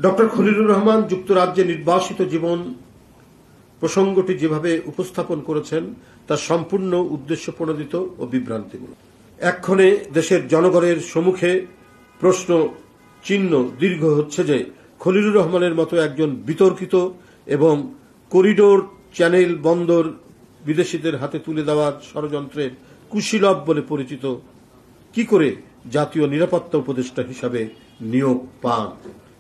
Doctor Khalilur Rahman যুক্তরাজ্যে নির্বাসিত জীবন প্রসঙ্গটি যেভাবে উপস্থাপন করেছেন তা সম্পূর্ণ উদ্দেশ্যপ্রণোদিত ও বিভ্রান্তিমূলক। এক্ষণে দেশের জনগণের সম্মুখে প্রশ্ন চিহ্ন দীর্ঘ হচ্ছে যে খলিলুর রহমানের মতো একজন বিতর্কিত এবং করিডোর চ্যানেল বন্দর বিদেশিদের হাতে তুলে দেওয়ার ষড়যন্ত্রের কুশীলব বলে পরিচিত কি করে জাতীয় নিরাপত্তা উপদেষ্টা হিসাবে নিয়োগ পান,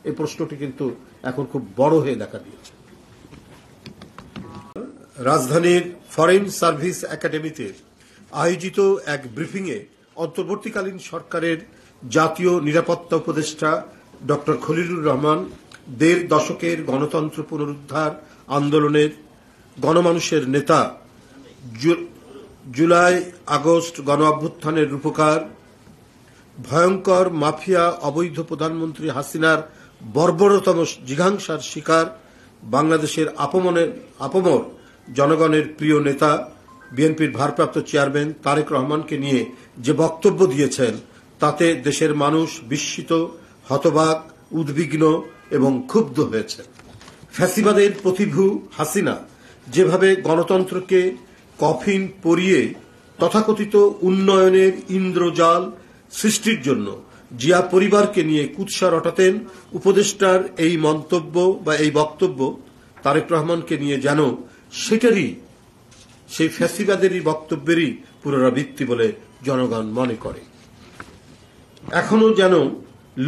এই প্রশ্নটি কিন্তু এখন খুব বড় হয়ে দেখা দিয়েছে। রাজধানীর ফরেন সার্ভিস একাডেমিতে আয়োজিত এক ব্রিফিংয়ে অন্তর্বর্তীকালীন সরকারের জাতীয় নিরাপত্তা উপদেষ্টা ডক্টর খলিলুর রহমান ১.৫ দশকের গণতন্ত্র পুনরুদ্ধার আন্দোলনের গণমানুষের নেতা, জুলাই আগস্ট গণ অভ্যুত্থানের রূপকার, ভয়ঙ্কর মাফিয়া অবৈধ প্রধানমন্ত্রী হাসিনার বর্বরতম জিঘাংসার শিকার, বাংলাদেশের আপমর জনগণের প্রিয় নেতা, বিএনপির ভারপ্রাপ্ত চেয়ারম্যান তারেক রহমানকে নিয়ে যে বক্তব্য দিয়েছেন তাতে দেশের মানুষ বিস্মিত, হতবাক, উদ্বিগ্ন এবং ক্ষুব্ধ হয়েছে। ফ্যাসিবাদের প্রতিভূ হাসিনা যেভাবে গণতন্ত্রকে কফিন পরিয়ে তথাকথিত উন্নয়নের ইন্দ্রজাল সৃষ্টির জন্য জিয়া পরিবারকে নিয়ে কুৎসা রটাতেন, উপদেষ্টার এই মন্তব্য বা এই বক্তব্য তারেক রহমানকে নিয়ে যেন সেটারই সেই ফ্যাসিবাদেরই বক্তব্যেরই পুনরাবৃত্তি বলে জনগণ মনে করে। এখনো যেন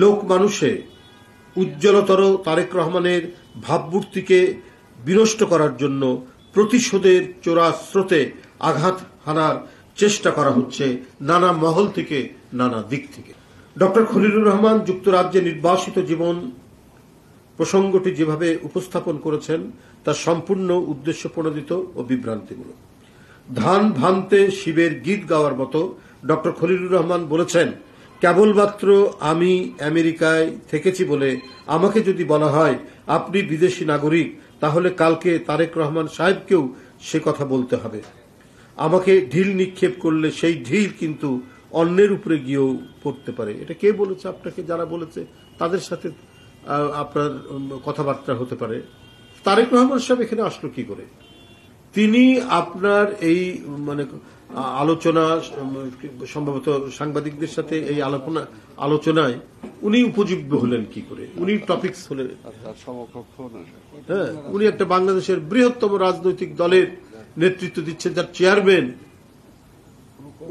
লোক মানুষে উজ্জ্বলতর তারেক রহমানের ভাবমূর্তিকে বিনষ্ট করার জন্য প্রতিশোধের চোরা স্রোতে আঘাত হানার চেষ্টা করা হচ্ছে নানা মহল থেকে, নানা দিক থেকে। ডক্টর খলিলুর রহমান যুক্তরাজ্যে নির্বাসিত জীবন প্রসঙ্গটি যেভাবে উপস্থাপন করেছেন তা সম্পূর্ণ উদ্দেশ্যপ্রণোদিত ও বিভ্রান্তিমূলক। ধান ভানতে শিবের গীত গাওয়ার মতো ডক্টর খলিলুর রহমান বলেছেন, কেবলমাত্র আমি আমেরিকায় থেকেছি বলে আমাকে যদি বলা হয় আপনি বিদেশি নাগরিক, তাহলে কালকে তারেক রহমান সাহেবকেও সে কথা বলতে হবে। আমাকে ঢিল নিক্ষেপ করলে সেই ঢিল কিন্তু অন্যের উপরে গিয়েও পড়তে পারে। এটা কে বলেছে আপনাকে? যারা বলেছে তাদের সাথে আপনার কথাবার্তা হতে পারে। তারেক রহমান সাহেব এখানে আসলো কি করে? তিনি আপনার এই আলোচনা, সম্ভবত সাংবাদিকদের সাথে এই আলোচনায় উনি উপযোগ্য হলেন কি করে? উনি টপিকস হলেন, হ্যাঁ, উনি একটা বাংলাদেশের বৃহত্তম রাজনৈতিক দলের নেতৃত্ব দিচ্ছেন, যার চেয়ারম্যান।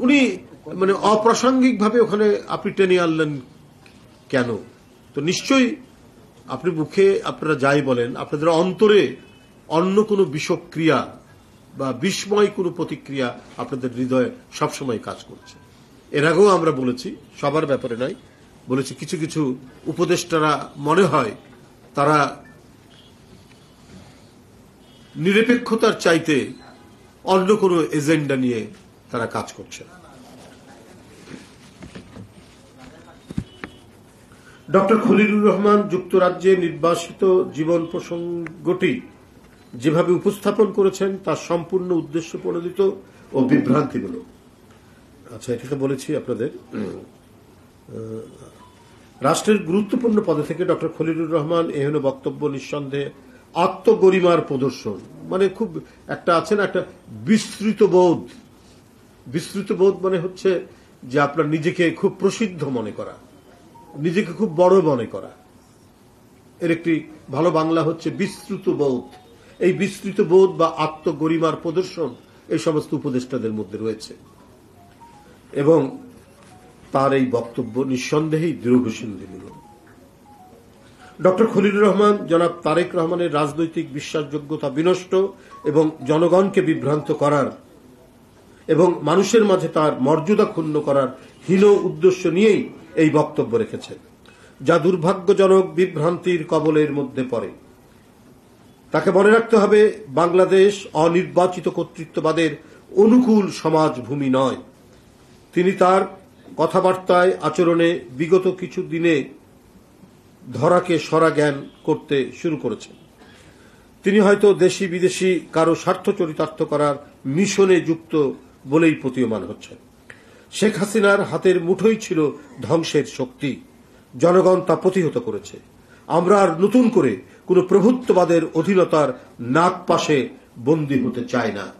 উনি অপ্রাসঙ্গিক ভাবে ওখানে আপনি টেনে আনলেন কেন? তো নিশ্চয়ই আপনি মুখে আপনারা যাই বলেন, আপনাদের অন্তরে অন্য কোনো বিষক্রিয়া বা বিস্ময় কোনো প্রতিক্রিয়া আপনাদের হৃদয়ে সবসময় কাজ করছে। এর আগেও আমরা বলেছি, সবার ব্যাপারে নয়, বলেছি কিছু কিছু উপদেষ্টারা মনে হয় তারা নিরপেক্ষতার চাইতে অন্য কোনো এজেন্ডা নিয়ে তারা কাজ করছে। ডক্টর খলিলুর রহমান যুক্তরাজ্যে নির্বাসিত জীবন প্রসঙ্গটি যেভাবে উপস্থাপন করেছেন তা সম্পূর্ণ উদ্দেশ্যপ্রণোদিত ও বিভ্রান্তিমূলক। আচ্ছা, এটা তো বলেছি আপনাদের। রাষ্ট্রের গুরুত্বপূর্ণ পদে থেকে ডক্টর খলিলুর রহমান এহেন বক্তব্য নিঃসন্দেহে আত্মগরিমার প্রদর্শন। খুব একটা আছে না, একটা বিস্তৃত বোধ। বিস্তৃত বোধ হচ্ছে যে আপনার নিজেকে খুব প্রসিদ্ধ মনে করা, নিজেকে খুব বড় মনে করা। এর একটি ভালো বাংলা হচ্ছে বিস্তৃত বোধ। এই বিস্তৃত বোধ বা আত্মগরিমার প্রদর্শন এই সমস্ত উপদেষ্টাদের মধ্যে রয়েছে এবং তার এই বক্তব্য নিঃসন্দেহেই দৃঢ়সিন্ধিমূলক। ডক্টর খলিলুর রহমান জনাব তারেক রহমানের রাজনৈতিক বিশ্বাসযোগ্যতা বিনষ্ট এবং জনগণকে বিভ্রান্ত করার এবং মানুষের মাঝে তার মর্যাদা ক্ষুণ্ণ করার হীন উদ্দেশ্য নিয়েই এই বক্তব্য রেখেছেন, যা দুর্ভাগ্যজনক বিভ্রান্তির কবলের মধ্যে পড়ে। তাকে মনে রাখতে হবে, বাংলাদেশ অনির্বাচিত কর্তৃত্ববাদের অনুকূল সমাজভূমি নয়। তিনি তার কথাবার্তায়, আচরণে বিগত কিছু দিনে ধরাকে সরা জ্ঞান করতে শুরু করেছেন। তিনি হয়তো দেশি বিদেশি কারো স্বার্থ চরিতার্থ করার মিশনে যুক্ত বলেই প্রতীয়মান হচ্ছেন। শেখ হাসিনার হাতের মুঠোই ছিল ধ্বংসের শক্তি, জনগণ তা প্রতিহত করেছে। আমরা আর নতুন করে কোনো প্রভুত্ববাদের অধীনতার নাগপাশে বন্দী হতে চাই না।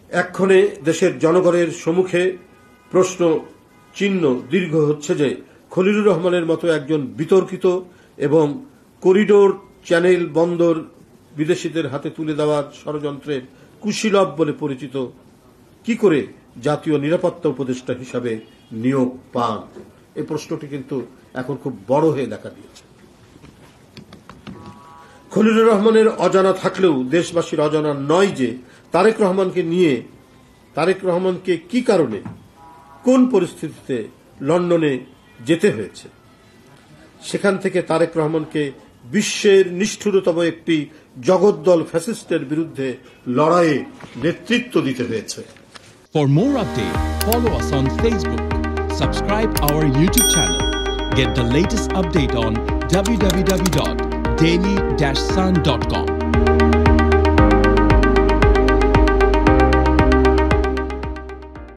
এক্ষণে দেশের জনগণের সম্মুখে প্রশ্ন চিহ্ন দীর্ঘ হচ্ছে যে খলিলুর রহমানের মতো একজন বিতর্কিত এবং করিডোর চ্যানেল বন্দর বিদেশিদের হাতে তুলে দেওয়ার ষড়যন্ত্রের কুশীলব বলে পরিচিত কি করে জাতীয় নিরাপত্তা উপদেষ্টা হিসাবে নিয়োগ পান? এই প্রশ্নটি কিন্তু এখন খুব বড় হয়ে দেখা দিয়েছে। খলিলুর রহমানের অজানা থাকলেও দেশবাসীর অজানা নয় যে তারেক রহমানকে কি কারণে কোন পরিস্থিতিতে লন্ডনে যেতে হয়েছে। সেখান থেকে তারেক রহমানকে বিশ্বের নিষ্ঠুরতম একটি জগদ্দল ফ্যাসিস্টের বিরুদ্ধে লড়াইয়ে নেতৃত্ব দিতে হয়েছে। For more updates, follow us on Facebook, subscribe our YouTube channel, get the latest update on www.daily-sun.com.